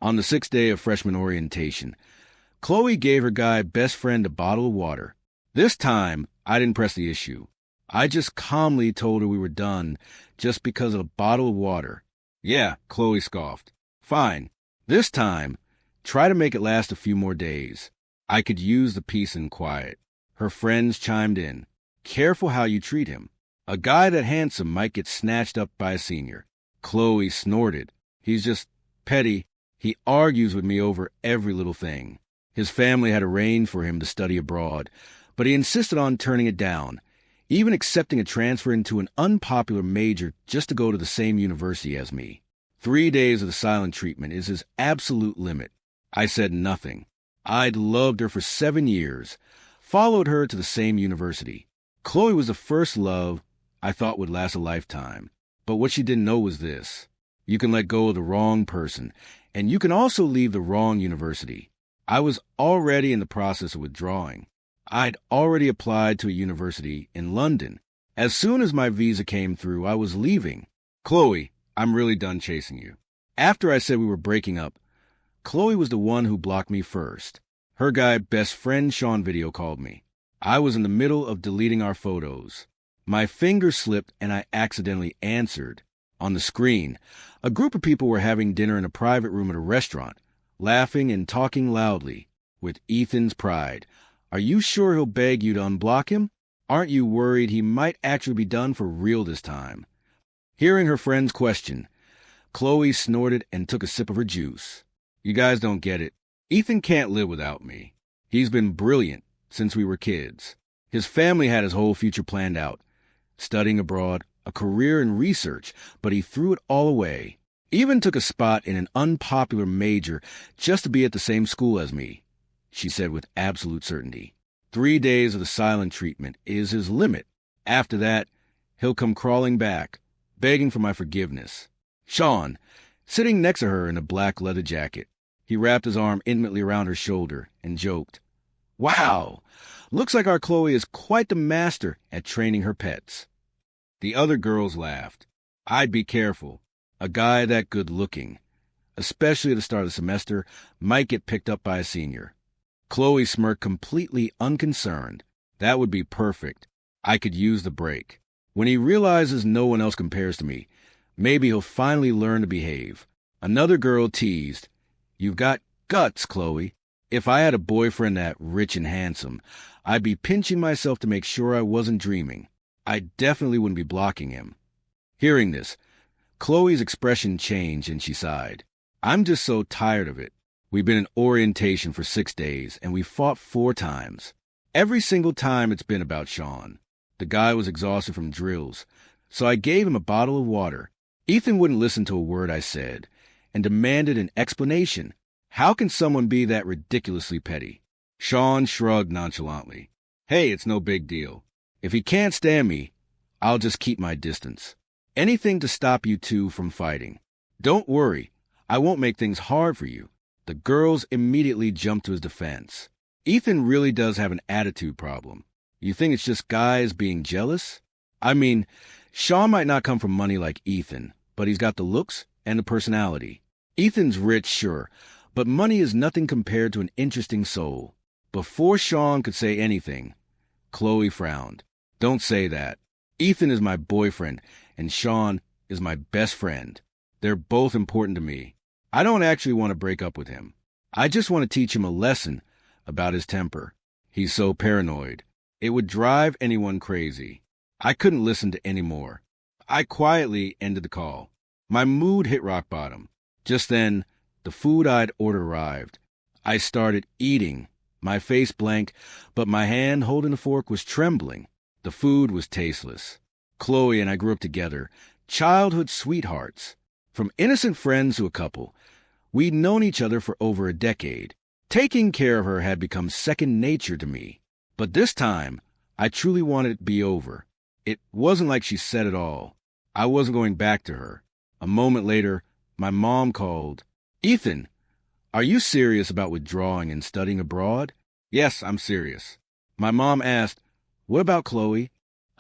On the 6th day of freshman orientation, Chloe gave her guy best friend a bottle of water. This time, I didn't press the issue. I just calmly told her we were done just because of a bottle of water. Yeah, Chloe scoffed. Fine. This time, try to make it last a few more days. I could use the peace and quiet. Her friends chimed in. Careful how you treat him. A guy that handsome might get snatched up by a senior. Chloe snorted. He's just petty. He argues with me over every little thing. His family had arranged for him to study abroad, but he insisted on turning it down, even accepting a transfer into an unpopular major just to go to the same university as me. 3 days of the silent treatment is his absolute limit. I said nothing. I'd loved her for 7 years, followed her to the same university. Chloe was the first love I thought would last a lifetime. But what she didn't know was this. You can let go of the wrong person, and you can also leave the wrong university. I was already in the process of withdrawing. I'd already applied to a university in London. As soon as my visa came through, I was leaving. Chloe, I'm really done chasing you. After I said we were breaking up, Chloe was the one who blocked me first. Her guy best friend Sean video called me. I was in the middle of deleting our photos. My finger slipped and I accidentally answered. On the screen, a group of people were having dinner in a private room at a restaurant, laughing and talking loudly. With Ethan's pride. Are you sure he'll beg you to unblock him? Aren't you worried he might actually be done for real this time? Hearing her friend's question, Chloe snorted and took a sip of her juice. You guys don't get it. Ethan can't live without me. He's been brilliant since we were kids. His family had his whole future planned out. Studying abroad, a career in research, but he threw it all away. Even took a spot in an unpopular major just to be at the same school as me, she said with absolute certainty. 3 days of the silent treatment is his limit. After that, he'll come crawling back, begging for my forgiveness. Sean, sitting next to her in a black leather jacket. He wrapped his arm intimately around her shoulder and joked. Wow, looks like our Chloe is quite the master at training her pets. The other girls laughed. I'd be careful. A guy that good-looking, especially at the start of the semester, might get picked up by a senior. Chloe smirked completely unconcerned. That would be perfect. I could use the break. When he realizes no one else compares to me, maybe he'll finally learn to behave. Another girl teased, You've got guts, Chloe. If I had a boyfriend that rich and handsome, I'd be pinching myself to make sure I wasn't dreaming. I definitely wouldn't be blocking him. Hearing this, Chloe's expression changed and she sighed. I'm just so tired of it. We've been in orientation for 6 days and we fought 4 times. Every single time it's been about Sean. The guy was exhausted from drills, so I gave him a bottle of water. Ethan wouldn't listen to a word I said and demanded an explanation. How can someone be that ridiculously petty? Sean shrugged nonchalantly. Hey, it's no big deal. If he can't stand me, I'll just keep my distance. Anything to stop you two from fighting. Don't worry, I won't make things hard for you. The girls immediately jumped to his defense. Ethan really does have an attitude problem. You think it's just guys being jealous? I mean, Sean might not come from money like Ethan, but he's got the looks and the personality. Ethan's rich, sure, but money is nothing compared to an interesting soul. Before Sean could say anything, Chloe frowned. Don't say that. Ethan is my boyfriend, and Sean is my best friend. They're both important to me. I don't actually want to break up with him. I just want to teach him a lesson about his temper. He's so paranoid. It would drive anyone crazy. I couldn't listen to any more. I quietly ended the call. My mood hit rock bottom. Just then, the food I'd ordered arrived. I started eating, my face blank, but my hand holding the fork was trembling. The food was tasteless. Chloe and I grew up together, childhood sweethearts. From innocent friends to a couple, we'd known each other for over a decade. Taking care of her had become second nature to me. But this time, I truly wanted it to be over. It wasn't like she said it all. I wasn't going back to her. A moment later, my mom called. Ethan, are you serious about withdrawing and studying abroad? Yes, I'm serious. My mom asked, what about Chloe?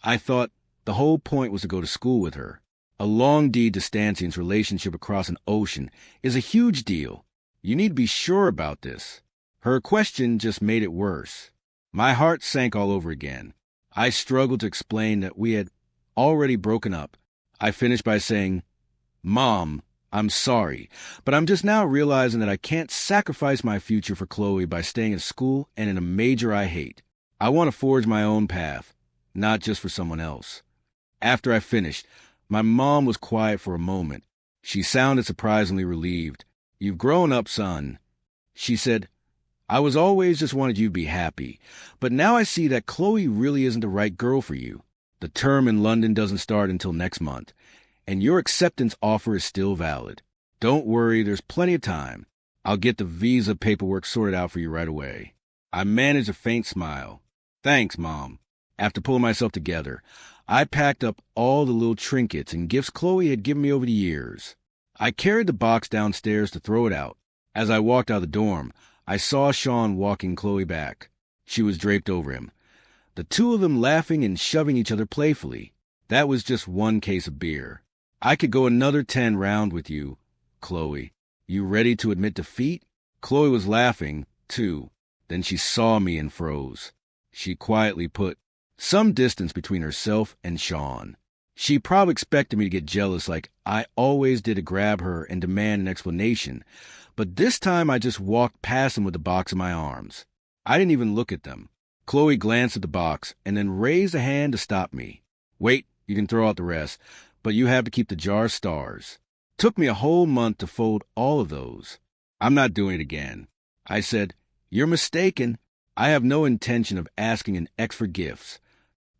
I thought the whole point was to go to school with her. A long-distance relationship across an ocean is a huge deal. You need to be sure about this. Her question just made it worse. My heart sank all over again. I struggled to explain that we had already broken up. I finished by saying, Mom, I'm sorry, but I'm just now realizing that I can't sacrifice my future for Chloe by staying at school and in a major I hate. I want to forge my own path, not just for someone else. After I finished, my mom was quiet for a moment. She sounded surprisingly relieved. You've grown up, son. She said, I was always just wanted you to be happy, but now I see that Chloe really isn't the right girl for you. The term in London doesn't start until next month, and your acceptance offer is still valid. Don't worry, there's plenty of time. I'll get the visa paperwork sorted out for you right away. I managed a faint smile. Thanks, Mom. After pulling myself together, I packed up all the little trinkets and gifts Chloe had given me over the years. I carried the box downstairs to throw it out. As I walked out of the dorm, I saw Sean walking Chloe back. She was draped over him. The two of them laughing and shoving each other playfully. That was just one case of beer. I could go another 10 round with you, Chloe. You ready to admit defeat? Chloe was laughing, too. Then she saw me and froze. She quietly put some distance between herself and Sean. She probably expected me to get jealous like I always did to grab her and demand an explanation, but this time I just walked past them with the box in my arms. I didn't even look at them. Chloe glanced at the box and then raised a hand to stop me. Wait, you can throw out the rest, but you have to keep the jar of stars. Took me a whole month to fold all of those. I'm not doing it again. I said, You're mistaken. I have no intention of asking an ex for gifts.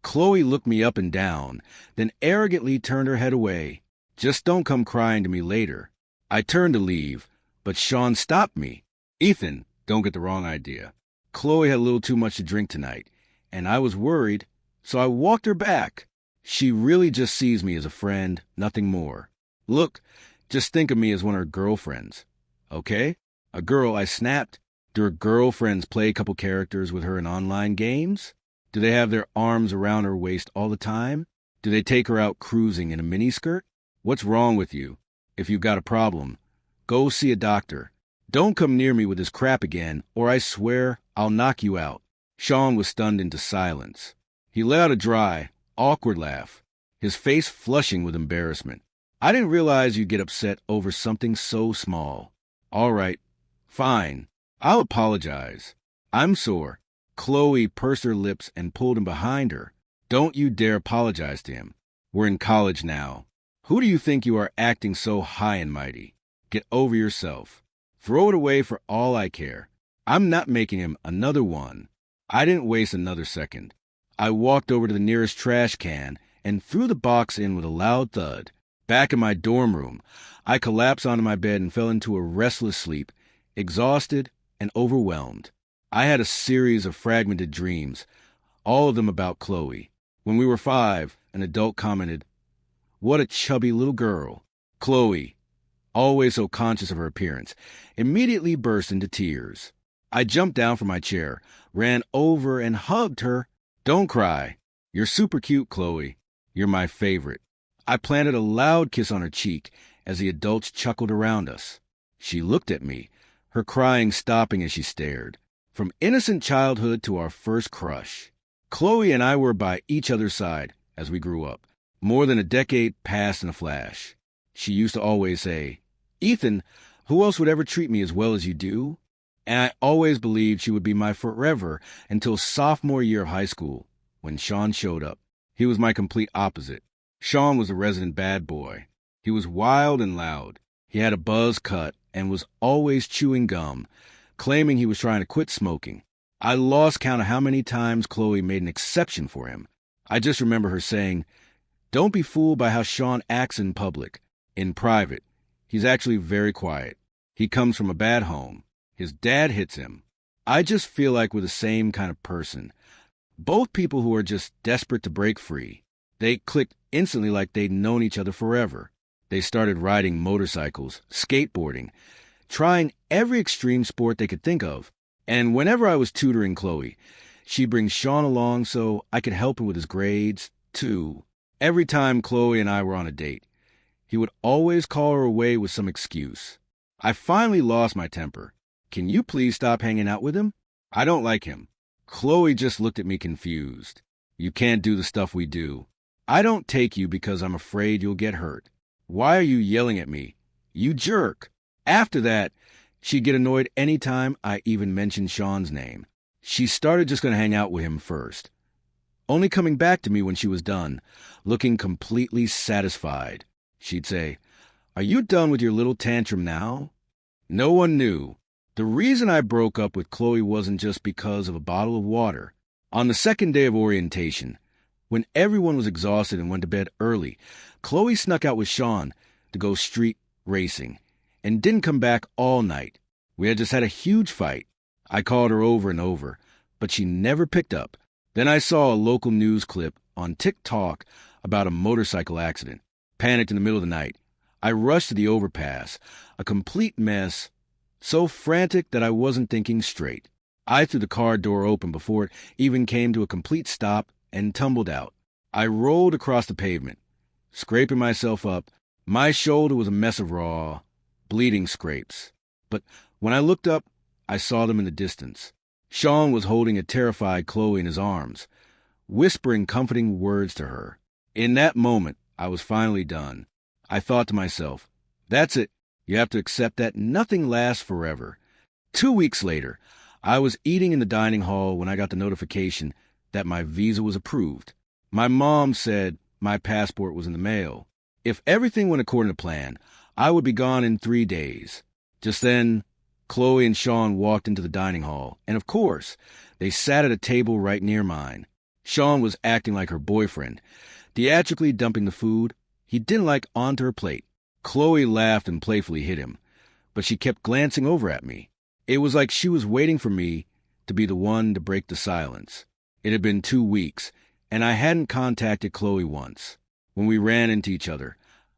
Chloe looked me up and down, then arrogantly turned her head away. Just don't come crying to me later. I turned to leave, but Sean stopped me. Ethan, don't get the wrong idea. Chloe had a little too much to drink tonight, and I was worried, so I walked her back. She really just sees me as a friend, nothing more. Look, just think of me as one of her girlfriends. Okay? A girl, I snapped. Do her girlfriends play a couple characters with her in online games? Do they have their arms around her waist all the time? Do they take her out cruising in a miniskirt? What's wrong with you? If you've got a problem, go see a doctor. Don't come near me with this crap again, or I swear I'll knock you out. Sean was stunned into silence. He let out a dry, awkward laugh, his face flushing with embarrassment. I didn't realize you'd get upset over something so small. All right, fine. I'll apologize. I'm sore. Chloe pursed her lips and pulled him behind her. Don't you dare apologize to him. We're in college now. Who do you think you are acting so high and mighty? Get over yourself. Throw it away for all I care. I'm not making him another one. I didn't waste another second. I walked over to the nearest trash can and threw the box in with a loud thud. Back in my dorm room, I collapsed onto my bed and fell into a restless sleep, exhausted and overwhelmed. I had a series of fragmented dreams, all of them about Chloe. When we were 5, an adult commented, What a chubby little girl. Chloe, always so conscious of her appearance, immediately burst into tears. I jumped down from my chair, ran over and hugged her. Don't cry. You're super cute, Chloe. You're my favorite. I planted a loud kiss on her cheek as the adults chuckled around us. She looked at me, her crying stopping as she stared. From innocent childhood to our first crush, Chloe and I were by each other's side as we grew up. More than a decade passed in a flash. She used to always say, Ethan, who else would ever treat me as well as you do? And I always believed she would be my forever until sophomore year of high school, when Sean showed up. He was my complete opposite. Sean was a resident bad boy. He was wild and loud. He had a buzz cut and was always chewing gum, claiming he was trying to quit smoking. I lost count of how many times Chloe made an exception for him. I just remember her saying, Don't be fooled by how Sean acts in public. In private, he's actually very quiet. He comes from a bad home. His dad hits him. I just feel like we're the same kind of person. Both people who are just desperate to break free. They clicked instantly like they'd known each other forever. They started riding motorcycles, skateboarding, trying every extreme sport they could think of. And whenever I was tutoring Chloe, she'd bring Sean along so I could help him with his grades, too. Every time Chloe and I were on a date, he would always call her away with some excuse. I finally lost my temper. Can you please stop hanging out with him? I don't like him. Chloe just looked at me confused. You can't do the stuff we do. I don't take you because I'm afraid you'll get hurt. Why are you yelling at me? You jerk. After that, she'd get annoyed any time I even mentioned Sean's name. She started just going to hang out with him first, only coming back to me when she was done, looking completely satisfied. She'd say, "Are you done with your little tantrum now?" No one knew. The reason I broke up with Chloe wasn't just because of a bottle of water. On the second day of orientation, when everyone was exhausted and went to bed early, Chloe snuck out with Sean to go street racing and didn't come back all night. We had just had a huge fight. I called her over and over, but she never picked up. Then I saw a local news clip on TikTok about a motorcycle accident. Panicked in the middle of the night. I rushed to the overpass, a complete mess, so frantic that I wasn't thinking straight. I threw the car door open before it even came to a complete stop and tumbled out. I rolled across the pavement, scraping myself up. My shoulder was a mess of raw, bleeding scrapes. But when I looked up, I saw them in the distance. Sean was holding a terrified Chloe in his arms, whispering comforting words to her. In that moment, I was finally done. I thought to myself, that's it. You have to accept that nothing lasts forever. 2 weeks later, I was eating in the dining hall when I got the notification that my visa was approved. My mom said my passport was in the mail. If everything went according to plan, I would be gone in 3 days. Just then, Chloe and Sean walked into the dining hall, and of course, they sat at a table right near mine. Sean was acting like her boyfriend, theatrically dumping the food he didn't like onto her plate. Chloe laughed and playfully hit him, but she kept glancing over at me. It was like she was waiting for me to be the one to break the silence. It had been 2 weeks, and I hadn't contacted Chloe once. When we ran into each other,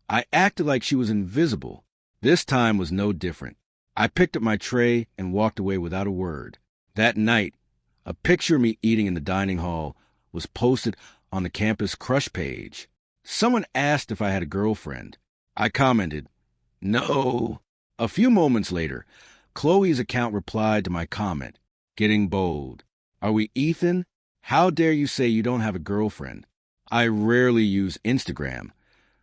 I acted like she was invisible. This time was no different. I picked up my tray and walked away without a word. That night, a picture of me eating in the dining hall was posted on the campus crush page. Someone asked if I had a girlfriend. I commented, "No." A few moments later, Chloe's account replied to my comment, getting bold. "Are we Ethan? How dare you say you don't have a girlfriend?" I rarely use Instagram,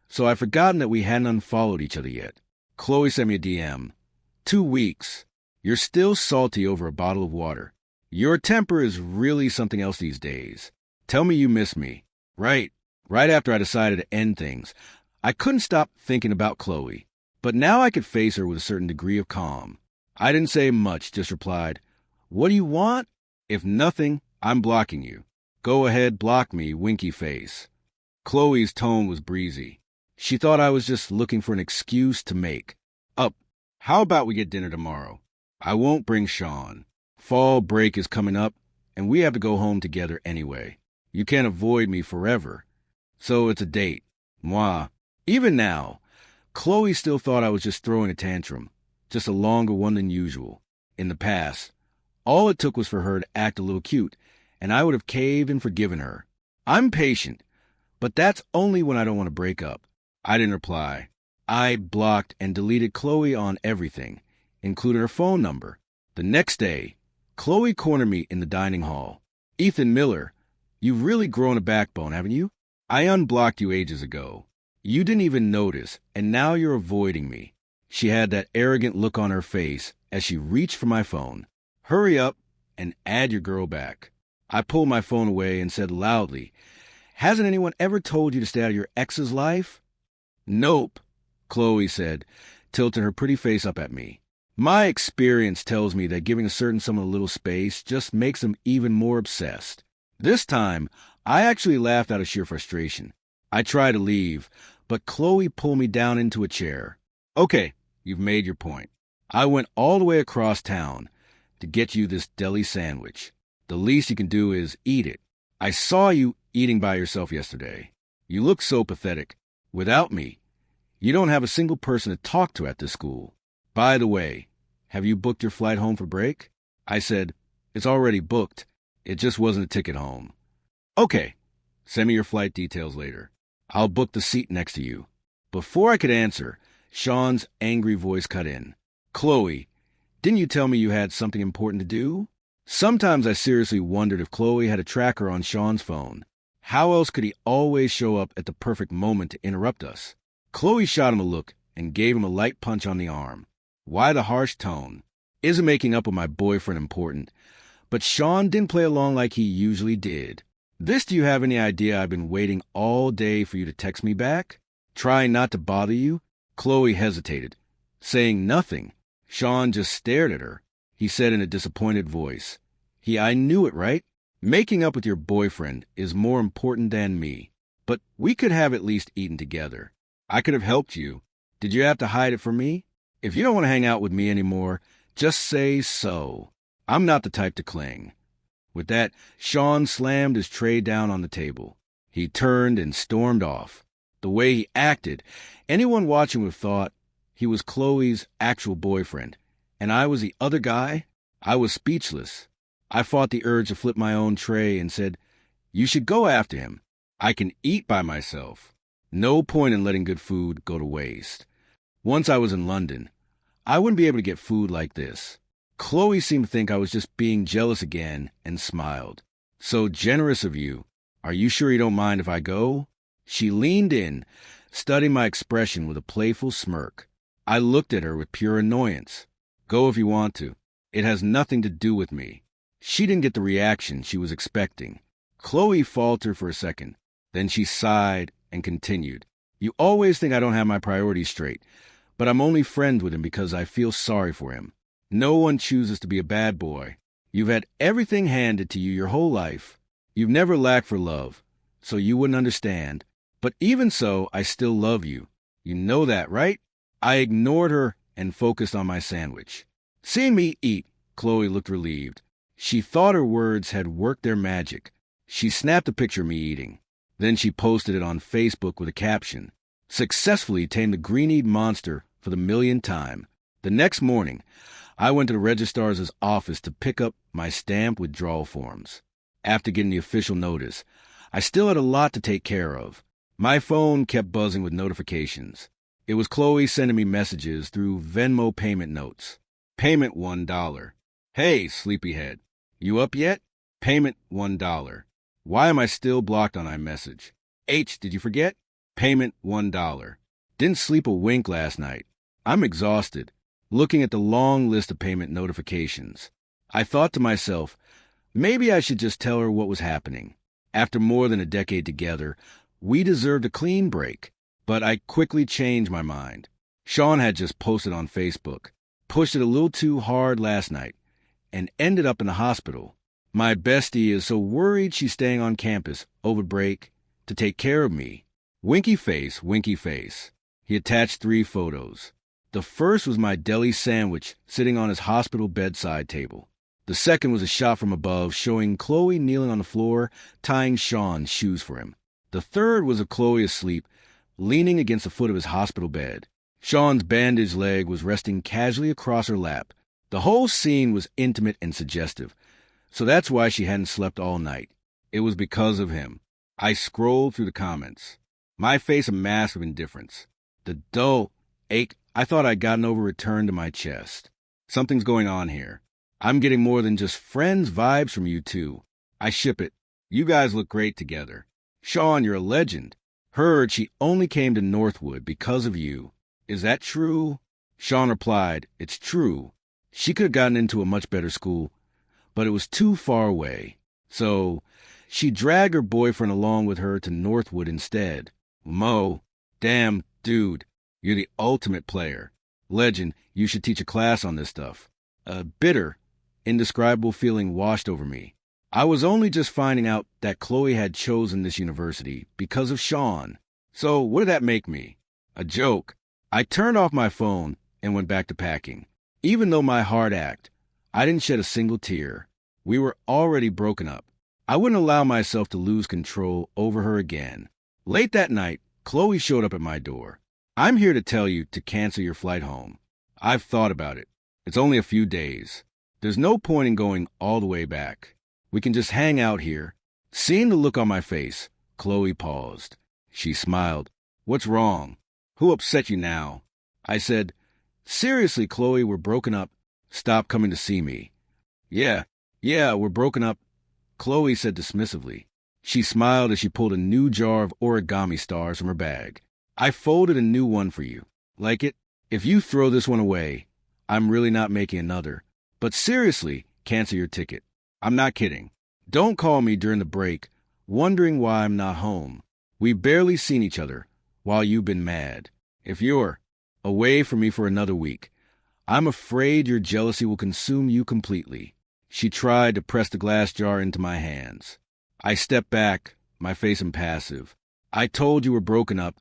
so I'd forgotten that we hadn't unfollowed each other yet. Chloe sent me a DM. 2 weeks. You're still salty over a bottle of water. Your temper is really something else these days. Tell me you miss me. Right after I decided to end things, I couldn't stop thinking about Chloe, but now I could face her with a certain degree of calm. I didn't say much, just replied, "What do you want? If nothing, I'm blocking you. Go ahead, block me, winky face." Chloe's tone was breezy. She thought I was just looking for an excuse to make up. How about we get dinner tomorrow? I won't bring Sean. Fall break is coming up, and we have to go home together anyway. You can't avoid me forever. So it's a date. Moi. Even now, Chloe still thought I was just throwing a tantrum, just a longer one than usual. In the past, all it took was for her to act a little cute, and I would have caved and forgiven her. I'm patient, but that's only when I don't want to break up. I didn't reply. I blocked and deleted Chloe on everything, including her phone number. The next day, Chloe cornered me in the dining hall. "Ethan Miller, you've really grown a backbone, haven't you? I unblocked you ages ago. You didn't even notice, and now you're avoiding me." She had that arrogant look on her face as she reached for my phone. "Hurry up and add your girl back." I pulled my phone away and said loudly, "Hasn't anyone ever told you to stay out of your ex's life?" "Nope," Chloe said, tilting her pretty face up at me. My experience tells me that giving a certain someone a little space just makes them even more obsessed. This time, I actually laughed out of sheer frustration. I tried to leave, but Chloe pulled me down into a chair. "Okay, you've made your point. I went all the way across town to get you this deli sandwich. The least you can do is eat it. I saw you eating by yourself yesterday. You look so pathetic. Without me, you don't have a single person to talk to at this school. By the way, have you booked your flight home for break?" I said, "It's already booked. It just wasn't a ticket home." "Okay, send me your flight details later. I'll book the seat next to you." Before I could answer, Sean's angry voice cut in. Chloe, didn't you tell me you had something important to do? Sometimes I seriously wondered if Chloe had a tracker on Sean's phone. How else could he always show up at the perfect moment to interrupt us? Chloe shot him a look and gave him a light punch on the arm. Why the harsh tone? Isn't making up with my boyfriend important? But Sean didn't play along like he usually did. Do you have any idea I've been waiting all day for you to text me back? Trying not to bother you? Chloe hesitated. Saying nothing. Sean just stared at her. He said in a disappointed voice, I knew it, right? Making up with your boyfriend is more important than me. But we could have at least eaten together. I could have helped you. Did you have to hide it from me? If you don't want to hang out with me anymore, just say so. I'm not the type to cling. With that, Sean slammed his tray down on the table. He turned and stormed off. The way he acted, anyone watching would have thought he was Chloe's actual boyfriend, and I was the other guy. I was speechless. I fought the urge to flip my own tray and said, you should go after him. I can eat by myself. No point in letting good food go to waste. Once I was in London, I wouldn't be able to get food like this. Chloe seemed to think I was just being jealous again and smiled. So generous of you. Are you sure you don't mind if I go? She leaned in, studying my expression with a playful smirk. I looked at her with pure annoyance. Go if you want to. It has nothing to do with me. She didn't get the reaction she was expecting. Chloe faltered for a second. Then she sighed and continued. You always think I don't have my priorities straight, but I'm only friends with him because I feel sorry for him. No one chooses to be a bad boy. You've had everything handed to you your whole life. You've never lacked for love, so you wouldn't understand. But even so, I still love you. You know that, right? I ignored her and focused on my sandwich. Seeing me eat, Chloe looked relieved. She thought her words had worked their magic. She snapped a picture of me eating. Then she posted it on Facebook with a caption. Successfully tamed the green-eyed monster for the millionth time. The next morning, I went to the registrar's office to pick up my stamped withdrawal forms. After getting the official notice, I still had a lot to take care of. My phone kept buzzing with notifications. It was Chloe sending me messages through Venmo payment notes. Payment $1. Hey, sleepyhead. You up yet? Payment $1. Why am I still blocked on iMessage? H, did you forget? Payment $1. Didn't sleep a wink last night. I'm exhausted, looking at the long list of payment notifications. I thought to myself, maybe I should just tell her what was happening. After more than a decade together, we deserved a clean break. But I quickly changed my mind. Sean had just posted on Facebook, pushed it a little too hard last night, and ended up in the hospital. My bestie is so worried she's staying on campus over break to take care of me. Winky face, winky face. He attached 3 photos. The first was my deli sandwich sitting on his hospital bedside table. The second was a shot from above showing Chloe kneeling on the floor, tying Sean's shoes for him. The third was of Chloe asleep, leaning against the foot of his hospital bed. Sean's bandaged leg was resting casually across her lap. The whole scene was intimate and suggestive, so that's why she hadn't slept all night. It was because of him. I scrolled through the comments, my face a mask of indifference. The dull ache I thought I'd gotten over returned to my chest. Something's going on here. I'm getting more than just friends vibes from you two. I ship it. You guys look great together. Sean, you're a legend. Heard she only came to Northwood because of you. Is that true? Sean replied, it's true. She could have gotten into a much better school, but it was too far away. So she dragged her boyfriend along with her to Northwood instead. Mo, damn, dude, you're the ultimate player. Legend, you should teach a class on this stuff. A bitter, indescribable feeling washed over me. I was only just finding out that Chloe had chosen this university because of Sean. So what did that make me? A joke. I turned off my phone and went back to packing. Even though my heart ached, I didn't shed a single tear. We were already broken up. I wouldn't allow myself to lose control over her again. Late that night, Chloe showed up at my door. I'm here to tell you to cancel your flight home. I've thought about it. It's only a few days. There's no point in going all the way back. We can just hang out here. Seeing the look on my face, Chloe paused. She smiled. What's wrong? Who upset you now? I said, Seriously, Chloe, we're broken up. Stop coming to see me. Yeah, we're broken up, Chloe said dismissively. She smiled as she pulled a new jar of origami stars from her bag. I folded a new one for you. Like it? If you throw this one away, I'm really not making another. But seriously, cancel your ticket. I'm not kidding. Don't call me during the break, wondering why I'm not home. We've barely seen each other while you've been mad. If you're away from me for another week, I'm afraid your jealousy will consume you completely. She tried to press the glass jar into my hands. I stepped back, my face impassive. I told you we're broken up,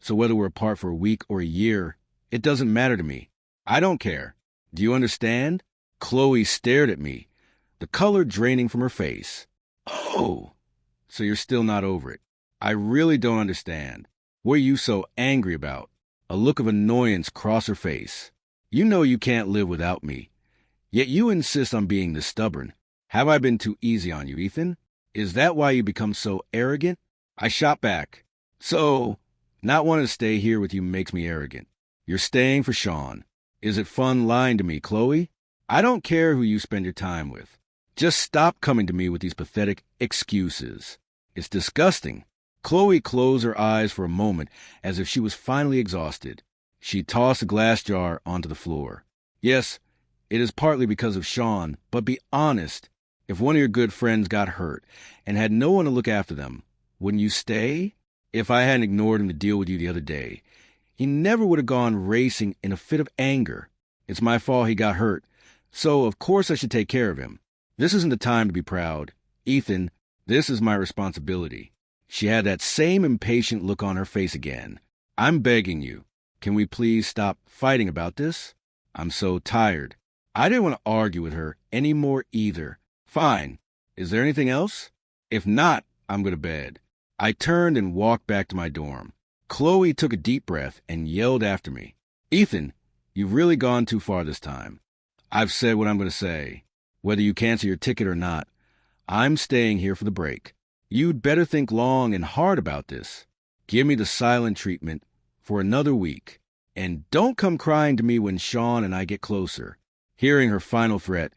so whether we're apart for a week or a year, it doesn't matter to me. I don't care. Do you understand? Chloe stared at me, the color draining from her face. Oh, so you're still not over it. I really don't understand. What are you so angry about? A look of annoyance crossed her face. You know you can't live without me. Yet you insist on being this stubborn. Have I been too easy on you, Ethan? Is that why you become so arrogant? I shot back. So, not wanting to stay here with you makes me arrogant. You're staying for Sean. Is it fun lying to me, Chloe? I don't care who you spend your time with. Just stop coming to me with these pathetic excuses. It's disgusting. Chloe closed her eyes for a moment as if she was finally exhausted. She tossed a glass jar onto the floor. Yes, it is partly because of Sean, but be honest. If one of your good friends got hurt and had no one to look after them, wouldn't you stay? If I hadn't ignored him to deal with you the other day, he never would have gone racing in a fit of anger. It's my fault he got hurt, so of course I should take care of him. This isn't the time to be proud. Ethan, this is my responsibility. She had that same impatient look on her face again. I'm begging you. Can we please stop fighting about this? I'm so tired. I didn't want to argue with her anymore either. Fine. Is there anything else? If not, I'm going to bed. I turned and walked back to my dorm. Chloe took a deep breath and yelled after me. Ethan, you've really gone too far this time. I've said what I'm going to say. Whether you cancel your ticket or not, I'm staying here for the break. You'd better think long and hard about this. Give me the silent treatment for another week. And don't come crying to me when Sean and I get closer. Hearing her final threat,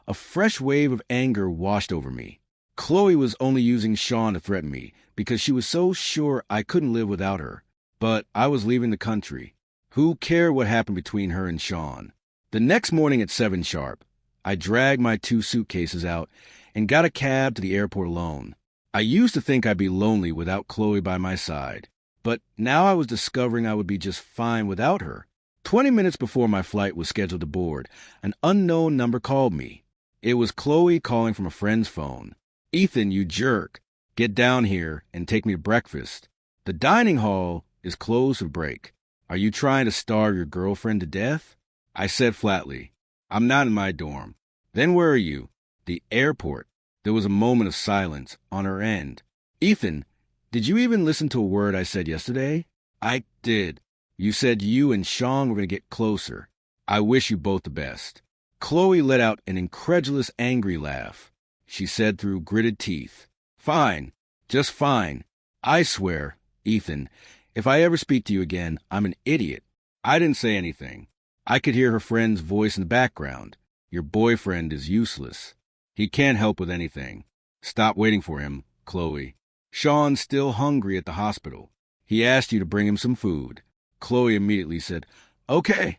a fresh wave of anger washed over me. Chloe was only using Sean to threaten me because she was so sure I couldn't live without her. But I was leaving the country. Who cared what happened between her and Sean? The next morning at 7 sharp, I dragged my 2 suitcases out and got a cab to the airport alone. I used to think I'd be lonely without Chloe by my side, but now I was discovering I would be just fine without her. 20 minutes before my flight was scheduled to board, an unknown number called me. It was Chloe calling from a friend's phone. Ethan, you jerk. Get down here and take me to breakfast. The dining hall is closed for break. Are you trying to starve your girlfriend to death? I said flatly, I'm not in my dorm. Then where are you? The airport. There was a moment of silence on her end. Ethan, did you even listen to a word I said yesterday? I did. You said you and Sean were going to get closer. I wish you both the best. Chloe let out an incredulous, angry laugh. She said through gritted teeth, Fine, just fine. I swear, Ethan, if I ever speak to you again, I'm an idiot. I didn't say anything. I could hear her friend's voice in the background. Your boyfriend is useless. He can't help with anything. Stop waiting for him, Chloe. Sean's still hungry at the hospital. He asked you to bring him some food. Chloe immediately said, Okay.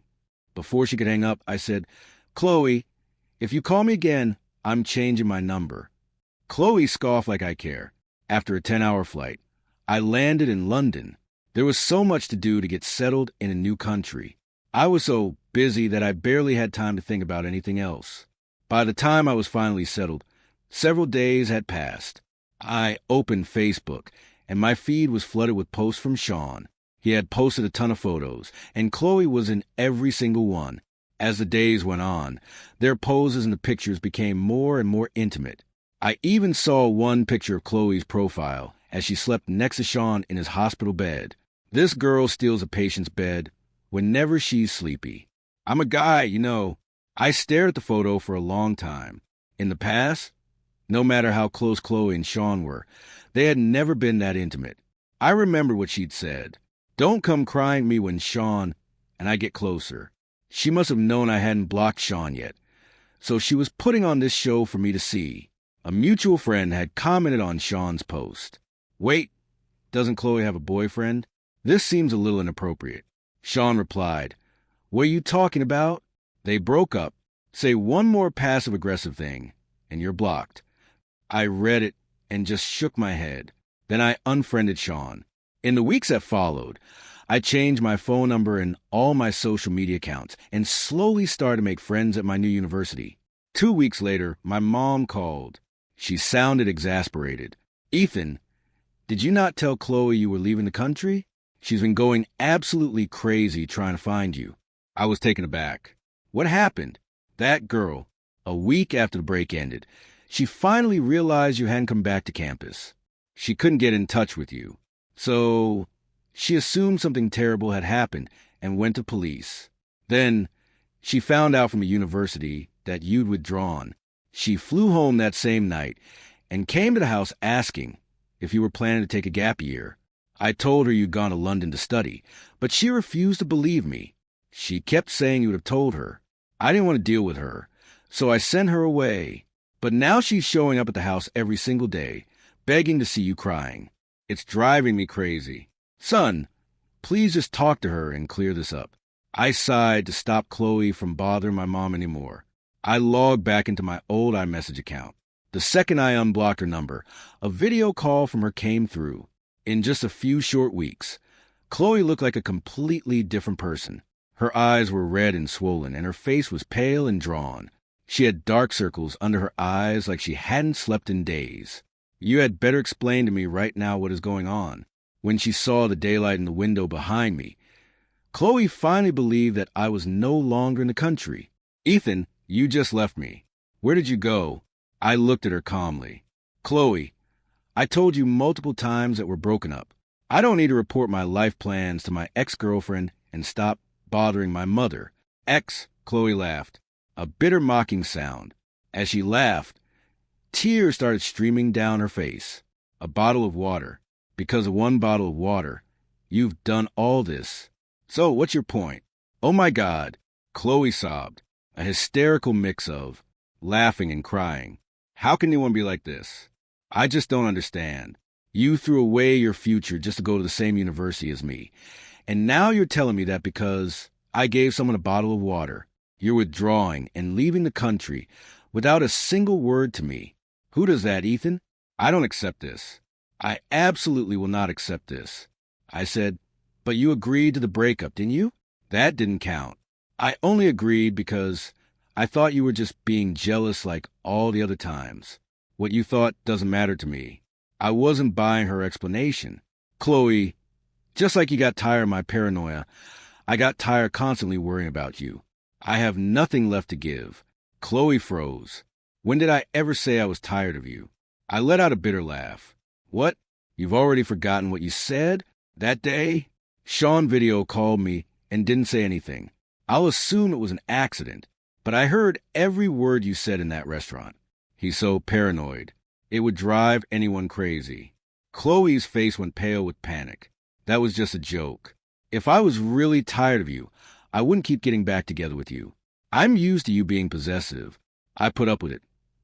Before she could hang up, I said, Chloe, if you call me again, I'm changing my number. Chloe scoffed like I care. After a 10-hour flight, I landed in London. There was so much to do to get settled in a new country. I was so busy that I barely had time to think about anything else. By the time I was finally settled, several days had passed. I opened Facebook, and my feed was flooded with posts from Sean. He had posted a ton of photos, and Chloe was in every single one. As the days went on, their poses and the pictures became more and more intimate. I even saw one picture of Chloe's profile as she slept next to Sean in his hospital bed. This girl steals a patient's bed whenever she's sleepy. I'm a guy, you know. I stared at the photo for a long time. In the past, no matter how close Chloe and Sean were, they had never been that intimate. I remember what she'd said. Don't come crying me when Sean and I get closer. She must have known I hadn't blocked Sean yet, so she was putting on this show for me to see. A mutual friend had commented on Sean's post. Wait, doesn't Chloe have a boyfriend? This seems a little inappropriate. Sean replied, what are you talking about? They broke up. Say one more passive-aggressive thing, and you're blocked. I read it and just shook my head. Then I unfriended Sean. In the weeks that followed, I changed my phone number and all my social media accounts and slowly started to make friends at my new university. 2 weeks later, my mom called. She sounded exasperated. Ethan, did you not tell Chloe you were leaving the country? She's been going absolutely crazy trying to find you. I was taken aback. What happened? That girl, a week after the break ended, she finally realized you hadn't come back to campus. She couldn't get in touch with you. So she assumed something terrible had happened and went to police. Then she found out from the university that you'd withdrawn. She flew home that same night and came to the house asking if you were planning to take a gap year. I told her you'd gone to London to study, but she refused to believe me. She kept saying you would have told her. I didn't want to deal with her, so I sent her away. But now she's showing up at the house every single day, begging to see you crying. It's driving me crazy. Son, please just talk to her and clear this up. I sighed to stop Chloe from bothering my mom anymore. I logged back into my old iMessage account. The second I unblocked her number, a video call from her came through. In just a few short weeks, Chloe looked like a completely different person. Her eyes were red and swollen, and her face was pale and drawn. She had dark circles under her eyes like she hadn't slept in days. You had better explain to me right now what is going on. When she saw the daylight in the window behind me, Chloe finally believed that I was no longer in the country. Ethan, you just left me. Where did you go? I looked at her calmly. Chloe, I told you multiple times that we're broken up. I don't need to report my life plans to my ex-girlfriend and stop bothering my mother. Chloe laughed, a bitter mocking sound. As she laughed, tears started streaming down her face. A bottle of water. Because of one bottle of water, you've done all this. So what's your point? Oh my God, Chloe sobbed, a hysterical mix of laughing and crying. How can anyone be like this? I just don't understand. You threw away your future just to go to the same university as me. And now you're telling me that because I gave someone a bottle of water, you're withdrawing and leaving the country without a single word to me. Who does that, Ethan? I don't accept this. I absolutely will not accept this. I said, but you agreed to the breakup, didn't you? That didn't count. I only agreed because I thought you were just being jealous like all the other times. What you thought doesn't matter to me. I wasn't buying her explanation. Chloe, just like you got tired of my paranoia, I got tired constantly worrying about you. I have nothing left to give. Chloe froze. When did I ever say I was tired of you? I let out a bitter laugh. What? You've already forgotten what you said that day? Sean video called me and didn't say anything. I'll assume it was an accident, but I heard every word you said in that restaurant. He's so paranoid. It would drive anyone crazy. Chloe's face went pale with panic. That was just a joke. If I was really tired of you, I wouldn't keep getting back together with you. I'm used to you being possessive. I put up with it.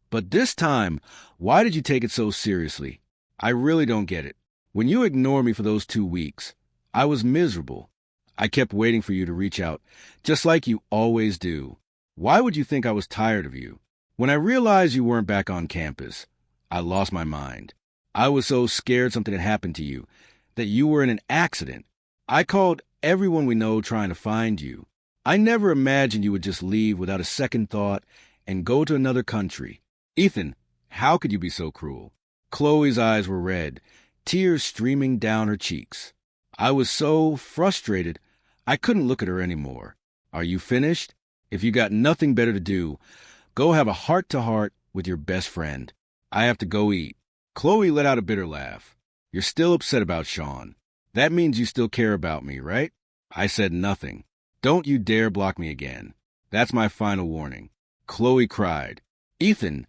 But this time, why did you take it so seriously? I really don't get it. When you ignored me for those 2 weeks, I was miserable. I kept waiting for you to reach out, just like you always do. Why would you think I was tired of you? When I realized you weren't back on campus, I lost my mind. I was so scared something had happened to you, that you were in an accident. I called everyone we know trying to find you. I never imagined you would just leave without a second thought and go to another country. Ethan, how could you be so cruel? Chloe's eyes were red, tears streaming down her cheeks. I was so frustrated, I couldn't look at her anymore. Are you finished? If you got nothing better to do, go have a heart-to-heart with your best friend. I have to go eat. Chloe let out a bitter laugh. You're still upset about Sean. That means you still care about me, right? I said nothing. Don't you dare block me again. That's my final warning. Chloe cried. Ethan,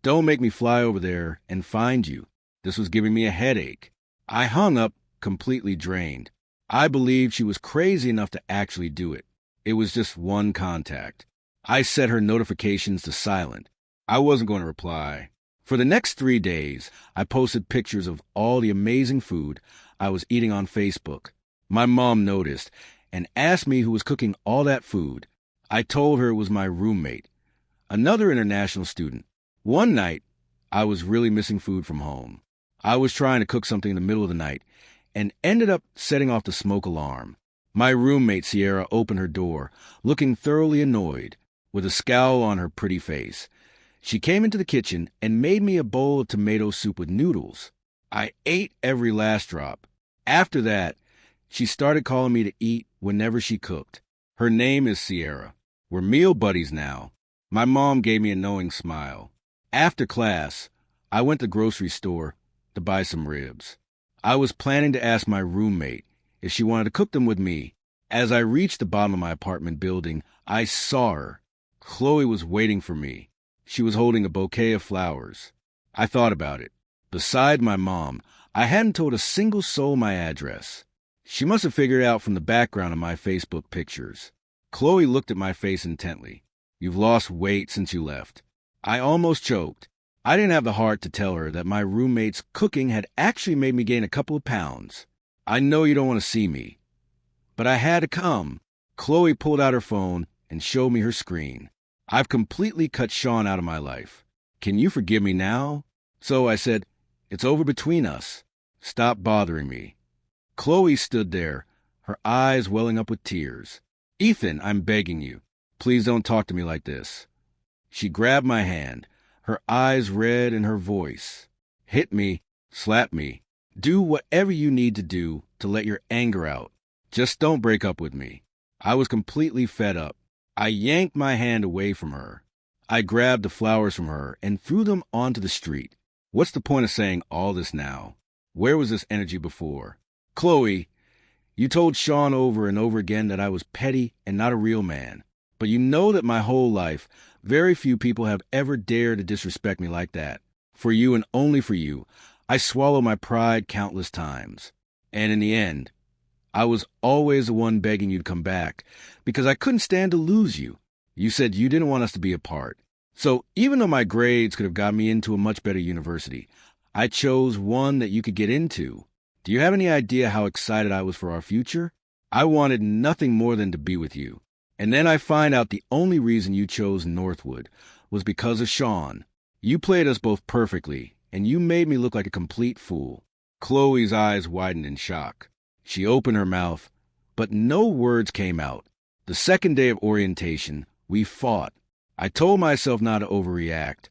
don't make me fly over there and find you. This was giving me a headache. I hung up, completely drained. I believed she was crazy enough to actually do it. It was just one contact. I set her notifications to silent. I wasn't going to reply. For the next 3 days, I posted pictures of all the amazing food I was eating on Facebook. My mom noticed and asked me who was cooking all that food. I told her it was my roommate, another international student. One night, I was really missing food from home. I was trying to cook something in the middle of the night and ended up setting off the smoke alarm. My roommate, Sierra, opened her door, looking thoroughly annoyed, with a scowl on her pretty face. She came into the kitchen and made me a bowl of tomato soup with noodles. I ate every last drop. After that, she started calling me to eat whenever she cooked. Her name is Sierra. We're meal buddies now. My mom gave me a knowing smile. After class, I went to the grocery store to buy some ribs. I was planning to ask my roommate if she wanted to cook them with me. As I reached the bottom of my apartment building, I saw her. Chloe was waiting for me. She was holding a bouquet of flowers. I thought about it. Beside my mom, I hadn't told a single soul my address. She must have figured it out from the background of my Facebook pictures. Chloe looked at my face intently. You've lost weight since you left. I almost choked. I didn't have the heart to tell her that my roommate's cooking had actually made me gain a couple of pounds. I know you don't want to see me, but I had to come. Chloe pulled out her phone and showed me her screen. I've completely cut Sean out of my life. Can you forgive me now? So I said, it's over between us. Stop bothering me. Chloe stood there, her eyes welling up with tears. Ethan, I'm begging you. Please don't talk to me like this. She grabbed my hand, her eyes red and her voice. Hit me, slap me. Do whatever you need to do to let your anger out. Just don't break up with me. I was completely fed up. I yanked my hand away from her. I grabbed the flowers from her and threw them onto the street. What's the point of saying all this now? Where was this energy before? Chloe, you told Sean over and over again that I was petty and not a real man. But you know that my whole life, very few people have ever dared to disrespect me like that. For you and only for you, I swallowed my pride countless times. And in the end, I was always the one begging you to come back because I couldn't stand to lose you. You said you didn't want us to be apart. So even though my grades could have got me into a much better university, I chose one that you could get into. Do you have any idea how excited I was for our future? I wanted nothing more than to be with you. And then I find out the only reason you chose Northwood was because of Sean. You played us both perfectly, and you made me look like a complete fool. Chloe's eyes widened in shock. She opened her mouth, but no words came out. The second day of orientation, we fought. I told myself not to overreact,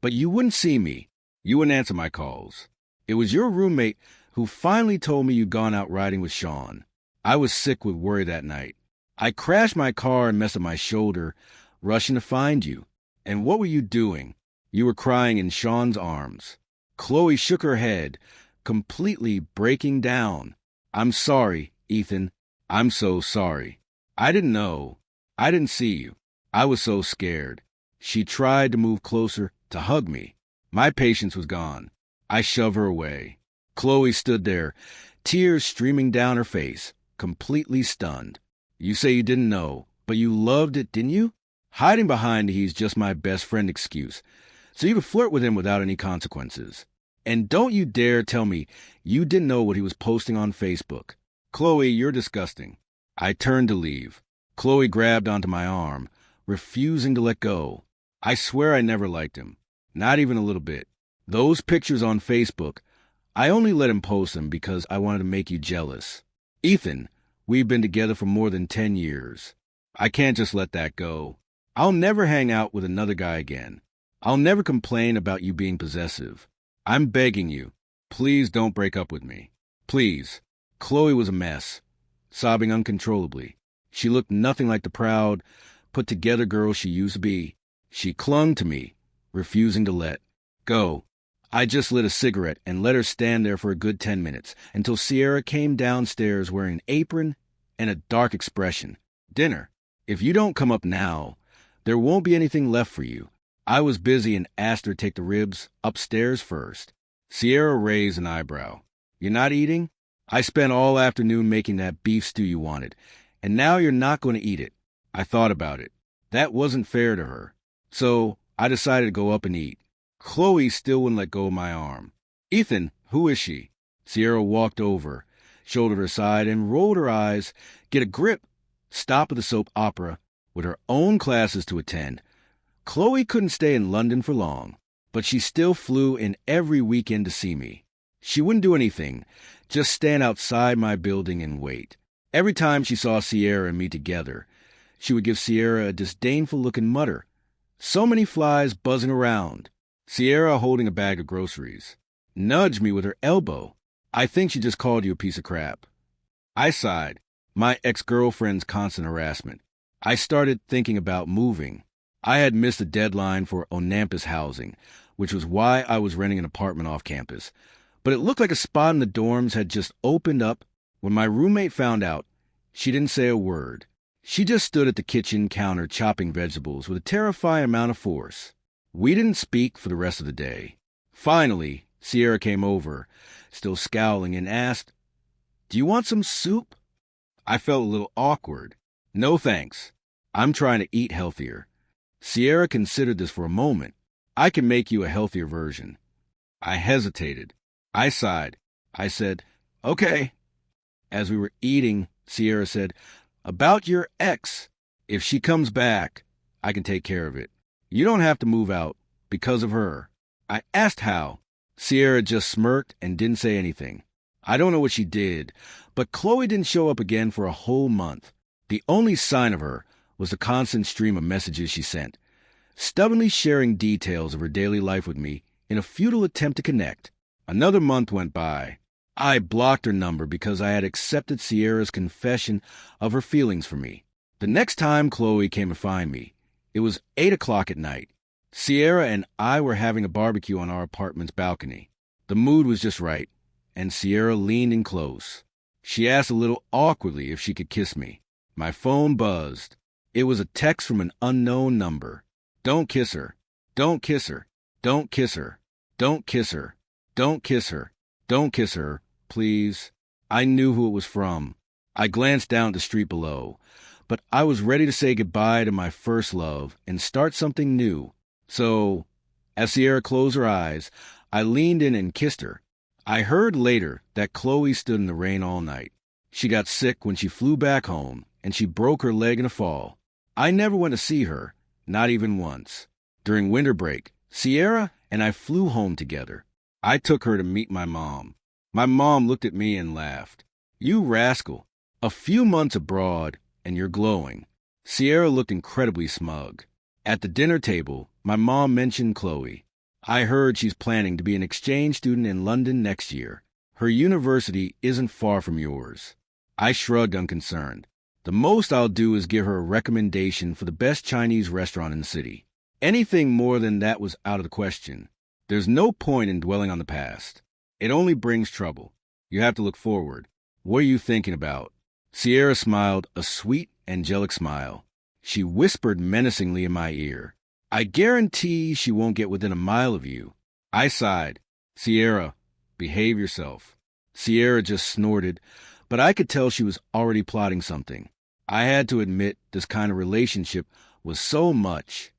but you wouldn't see me. You wouldn't answer my calls. It was your roommate who finally told me you'd gone out riding with Sean. I was sick with worry that night. I crashed my car and messed up my shoulder, rushing to find you. And what were you doing? You were crying in Sean's arms. Chloe shook her head, completely breaking down. I'm sorry, Ethan. I'm so sorry. I didn't know. I didn't see you. I was so scared. She tried to move closer to hug me. My patience was gone. I shoved her away. Chloe stood there, tears streaming down her face, completely stunned. You say you didn't know, but you loved it, didn't you? Hiding behind he's just my best friend excuse, so you could flirt with him without any consequences. And don't you dare tell me you didn't know what he was posting on Facebook. Chloe, you're disgusting. I turned to leave. Chloe grabbed onto my arm, refusing to let go. I swear I never liked him. Not even a little bit. Those pictures on Facebook, I only let him post them because I wanted to make you jealous. Ethan, we've been together for more than 10 years. I can't just let that go. I'll never hang out with another guy again. I'll never complain about you being possessive. I'm begging you, please don't break up with me. Please. Chloe was a mess, sobbing uncontrollably. She looked nothing like the proud, put-together girl she used to be. She clung to me, refusing to let go. I just lit a cigarette and let her stand there for a good 10 minutes until Sierra came downstairs wearing an apron and a dark expression. Dinner. If you don't come up now, there won't be anything left for you. I was busy and asked her to take the ribs upstairs first. Sierra raised an eyebrow. You're not eating? I spent all afternoon making that beef stew you wanted, and now you're not going to eat it. I thought about it. That wasn't fair to her. So I decided to go up and eat. Chloe still wouldn't let go of my arm. Ethan, who is she? Sierra walked over, shouldered her side, and rolled her eyes. Get a grip. Stop at the soap opera with her own classes to attend. Chloe couldn't stay in London for long, but she still flew in every weekend to see me. She wouldn't do anything, just stand outside my building and wait. Every time she saw Sierra and me together, she would give Sierra a disdainful-looking mutter. So many flies buzzing around. Sierra holding a bag of groceries. Nudged me with her elbow. I think she just called you a piece of crap. I sighed. My ex-girlfriend's constant harassment. I started thinking about moving. I had missed the deadline for Onampus housing, which was why I was renting an apartment off campus. But it looked like a spot in the dorms had just opened up. When my roommate found out, she didn't say a word. She just stood at the kitchen counter chopping vegetables with a terrifying amount of force. We didn't speak for the rest of the day. Finally, Sierra came over, still scowling, and asked, "Do you want some soup?" I felt a little awkward. No thanks. I'm trying to eat healthier. Sierra considered this for a moment. I can make you a healthier version. I hesitated. I sighed. I said, "Okay." As we were eating, Sierra said, "About your ex. If she comes back, I can take care of it. You don't have to move out because of her." I asked how. Sierra just smirked and didn't say anything. I don't know what she did, but Chloe didn't show up again for a whole month. The only sign of her was the constant stream of messages she sent, stubbornly sharing details of her daily life with me in a futile attempt to connect. Another month went by. I blocked her number because I had accepted Sierra's confession of her feelings for me. The next time Chloe came to find me, it was 8 o'clock at night. Sierra and I were having a barbecue on our apartment's balcony. The mood was just right, and Sierra leaned in close. She asked a little awkwardly if she could kiss me. My phone buzzed. It was a text from an unknown number. "Don't kiss her. Don't kiss her. Don't kiss her. Don't kiss her. Don't kiss her. Don't kiss her, please." I knew who it was from. I glanced down at the street below, but I was ready to say goodbye to my first love and start something new. So, as Sierra closed her eyes, I leaned in and kissed her. I heard later that Chloe stood in the rain all night. She got sick when she flew back home, and she broke her leg in a fall. I never went to see her, not even once. During winter break, Sierra and I flew home together. I took her to meet my mom. My mom looked at me and laughed. "You rascal. A few months abroad, and you're glowing." Sierra looked incredibly smug. At the dinner table, my mom mentioned Chloe. "I heard she's planning to be an exchange student in London next year. Her university isn't far from yours." I shrugged unconcerned. "The most I'll do is give her a recommendation for the best Chinese restaurant in the city. Anything more than that was out of the question. There's no point in dwelling on the past. It only brings trouble. You have to look forward. What are you thinking about?" Sierra smiled, a sweet, angelic smile. She whispered menacingly in my ear, "I guarantee she won't get within a mile of you." I sighed. "Sierra, behave yourself." Sierra just snorted, but I could tell she was already plotting something. I had to admit this kind of relationship was so much.